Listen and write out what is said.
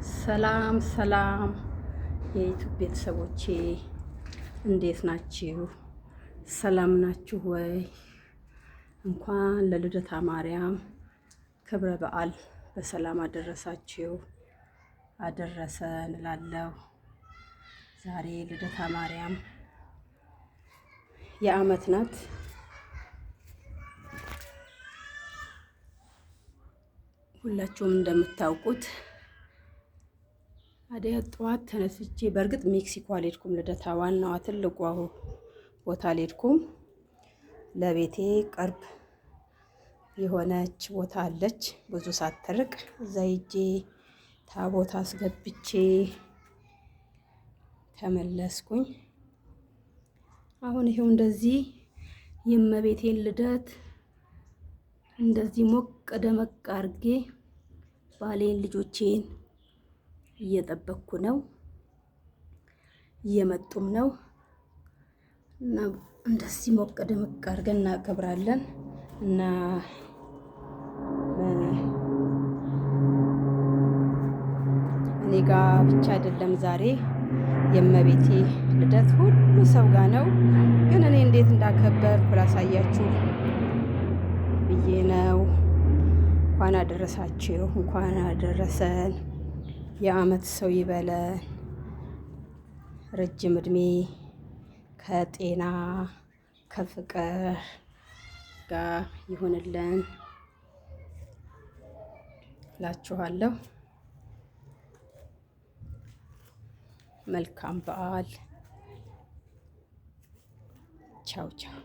ሰላም ሰላም የዩቲዩብ ቤተሰቦቼ እንዴት ናችሁ? ሰላም ናችሁ ወይ? እንኳን ለልደታ ማርያም ክብረ በዓል በሰላም አደረሳችሁ አደረሰን እላለሁ። ዛሬ ልደታ ማርያም የዓመት ናት። ሁላችሁም እንደምታውቁት አዲያ ጠዋት ተነስቼ በእርግጥ ሜክሲኮ አልሄድኩም። ልደታ ዋናዋ ትልቋ ቦታ አልሄድኩም። ለቤቴ ቅርብ የሆነች ቦታ አለች ብዙ ሳትርቅ፣ እዛ ሂጄ ታቦት አስገብቼ ተመለስኩኝ። አሁን ይሄው እንደዚህ የእመቤቴን ልደት እንደዚህ ሞቅ ደመቅ አድርጌ ባሌን ልጆቼን እየጠበቅኩ ነው። እየመጡም ነው እና እንደዚህ ሞቅ ደመቅ አድርገን እናከብራለን እና እኔ ጋ ብቻ አይደለም ዛሬ የእመቤቴ ልደት ሁሉ ሰው ጋር ነው። ግን እኔ እንዴት እንዳከበርኩ ላሳያችሁ ብዬ ነው። እንኳን አደረሳችሁ፣ እንኳን አደረሰን። የዓመት ሰው ይበለን፣ ረጅም እድሜ ከጤና ከፍቅር ጋር ይሁንልን እላችኋለሁ። መልካም በዓል። ቻው ቻው።